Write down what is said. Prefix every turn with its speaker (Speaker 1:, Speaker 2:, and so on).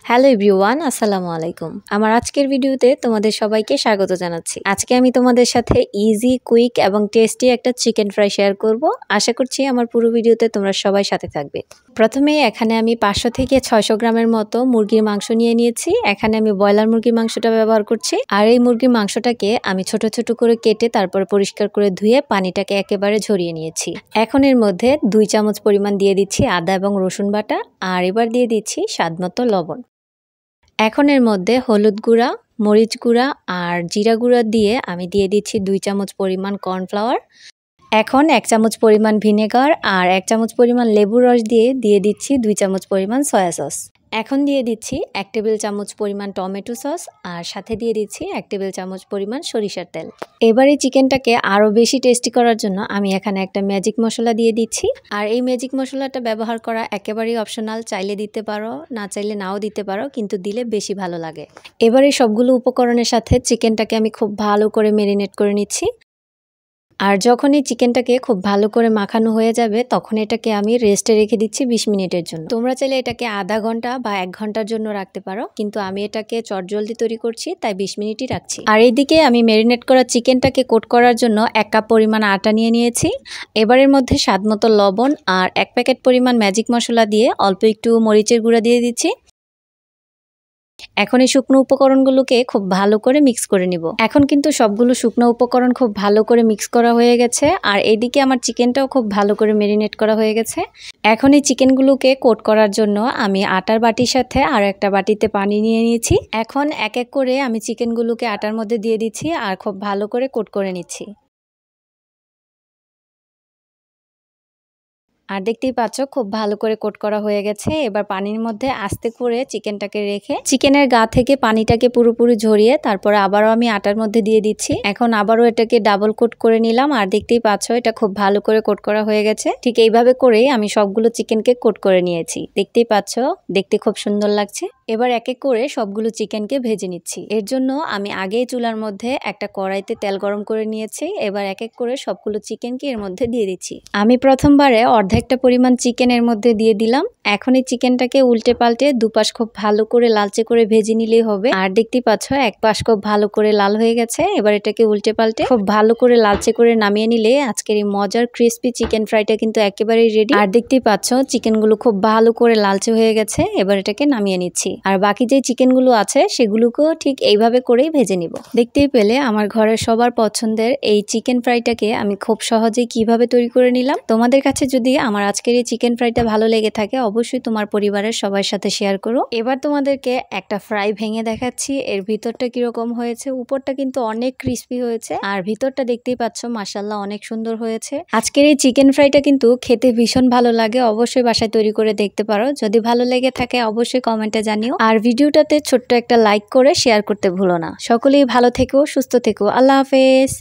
Speaker 1: Hello everyone, আসসালামু আলাইকুম। আমার আজকের ভিডিওতে তোমাদের সবাইকে স্বাগত জানাচ্ছি। আজকে আমি তোমাদের সাথে ইজি, কুইক এবং টেস্টি একটা চিকেন ফ্রাই শেয়ার করব। আশা করছি আমার পুরো ভিডিওতে তোমরা সবাই সাথে থাকবে। প্রথমে এখানে আমি 500 থেকে 600 গ্রামের মতো মুরগির মাংস নিয়ে নিয়েছি। এখানে আমি ব্রয়লার মুরগির মাংসটা ব্যবহার করছি। আর এই মুরগির মাংসটাকে আমি ছোট ছোট করে কেটে তারপর পরিষ্কার করে ধুয়ে পানিটাকে একেবারে ঝরিয়ে নিয়েছি। এখন এর মধ্যে 2 চামচ পরিমাণ দিয়ে দিচ্ছি আদা এবং রসুন বাটা, আর এবার দিয়ে দিচ্ছি স্বাদমতো লবণ। এখন এর মধ্যে হলুদ গুঁড়া, মরিচ গুঁড়া আর জিরা গুঁড়া দিয়ে আমি দিয়ে দিচ্ছি 2 চামচ পরিমাণ কর্নফ্লাওয়ার। এখন 1 চামচ পরিমাণ ভিনেগার আর 1 চামচ পরিমাণ লেবুর রস দিয়ে দিচ্ছি 2 চামচ পরিমাণ সয়া সস। এখন দিয়ে দিচ্ছি 1 টেবিল চামচ পরিমাণ টমেটো সস আর সাথে দিয়ে দিচ্ছি 1 টেবিল চামচ পরিমাণ সরিষার তেল। এবার এই চিকেনটাকে আরও বেশি টেস্টি করার জন্য আমি এখানে একটা ম্যাজিক মশলা দিয়ে দিচ্ছি। আর এই ম্যাজিক মশলাটা ব্যবহার করা একেবারেই অপশনাল, চাইলে দিতে পারো, না চাইলে নাও দিতে পারো, কিন্তু দিলে বেশি ভালো লাগে। এবার এই সবগুলো উপকরণের সাথে চিকেনটাকে আমি খুব ভালো করে ম্যারিনেট করে নিচ্ছি। আর যখন এই চিকেনটাকে খুব ভালো করে মাখানো হয়ে যাবে তখন এটাকে আমি রেস্টে রেখে দিচ্ছি 20 মিনিটের জন্য। তোমরা চাইলে এটাকে আধা ঘন্টা বা 1 ঘন্টার জন্য রাখতে পারো, কিন্তু আমি এটাকে চটজলদি তৈরি করছি তাই 20 মিনিটই রাখছি। আর এইদিকে আমি ম্যারিনেট করা চিকেনটাকে কোট করার জন্য 1 কাপ পরিমাণ আটা নিয়ে নিয়েছি। এবারের মধ্যে স্বাদমতো লবণ আর 1 প্যাকেট পরিমাণ ম্যাজিক মশলা দিয়ে অল্প একটু মরিচের গুঁড়া দিয়ে দিচ্ছি। এখন এই শুকনো উপকরণগুলোকে খুব ভালো করে মিক্স করে নিব। এখন কিন্তু সবগুলো শুকনো উপকরণ খুব ভালো করে মিক্স করা হয়ে গেছে, আর এইদিকে আমার চিকেনটাও খুব ভালো করে ম্যারিনেট করা হয়ে গেছে। এখন এই চিকেনগুলোকে কোট করার জন্য আমি আটার বাটির সাথে আর একটা বাটিতে পানি নিয়ে নিয়েছি। এখন এক এক করে আমি চিকেনগুলোকে আটার মধ্যে দিয়ে দিচ্ছি আর খুব ভালো করে কোট করে নিচ্ছি। আর দেখতেই পাচ্ছ খুব ভালো করে কোট করা হয়ে গেছে। এবার পানির মধ্যে আস্তে করে চিকেনটাকে রেখে চিকেনের গা থেকে পানিটাকে পুরোপুরি ঝরিয়ে তারপরে আবারও আমি আটার মধ্যে দিয়ে দিচ্ছি। এখন আবারও এটাকে ডাবল কোট করে নিলাম, আর দেখতেই পাচ্ছ এটা খুব ভালো করে কোট করা হয়ে গেছে। ঠিক এইভাবে করেই আমি সবগুলো চিকেনকে কোট করে নিয়েছি। দেখতেই পাচ্ছ, দেখতে খুব সুন্দর লাগছে। এবার এক এক করে সবগুলো চিকেনকে ভেজে নিচ্ছি। এর জন্য আমি আগেই চুলার মধ্যে একটা কড়াইতে তেল গরম করে নিয়েছি। এবার এক এক করে সবগুলো চিকেনকে এর মধ্যে দিয়ে দিচ্ছি। আমি প্রথমবারে অর্ধেকটা পরিমাণ চিকেন এর মধ্যে দিয়ে দিলাম। এখন এই চিকেনটাকে উল্টে পাল্টে দুপাশ খুব ভালো করে লালচে করে ভেজে নিলেই হবে। আর দেখতেই পাচ্ছ এক পাশ খুব ভালো করে লাল হয়ে গেছে। এবার এটাকে উল্টে পাল্টে খুব ভালো করে লালচে করে নামিয়ে নিলে আজকের এই মজার ক্রিস্পি চিকেন ফ্রাইটা কিন্তু একেবারেই রেডি। আর দেখতেই পাচ্ছ চিকেনগুলো খুব ভালো করে লালচে হয়ে গেছে। এবার এটাকে নামিয়ে নিচ্ছি। আর বাকি যে চিকেনগুলো আছে সেগুলোকেও ঠিক এইভাবে করেই ভেজে নিব। দেখতেই পেলে আমার ঘরের সবার পছন্দের এই চিকেন ফ্রাইটাকে আমি খুব সহজেই কিভাবে তৈরি করে নিলাম। তোমাদের কাছে যদি আমার আজকের এই চিকেন ফ্রাইটা ভালো লেগে থাকে অবশ্যই তোমার পরিবারের সবার সাথে শেয়ার করো। এবার তোমাদেরকে একটা ফ্রাই ভেঙে দেখাচ্ছি এর ভিতরটা কিরকম হয়েছে। উপরটা কিন্তু অনেক ক্রিস্পি হয়েছে আর ভিতরটা দেখতেই পাচ্ছ মাশাআল্লাহ অনেক সুন্দর হয়েছে। আজকের এই চিকেন ফ্রাইটা কিন্তু খেতে ভীষণ ভালো লাগে। অবশ্যই বাসায় তৈরি করে দেখতে পারো। যদি ভালো লেগে থাকে অবশ্যই কমেন্টে জানিও। আর ভিডিওটাতে ছোট্ট একটা লাইক করে শেয়ার করতে ভুলো না। সকলেই ভালো থেকো, সুস্থ থেকো। আল্লাহ হাফেজ।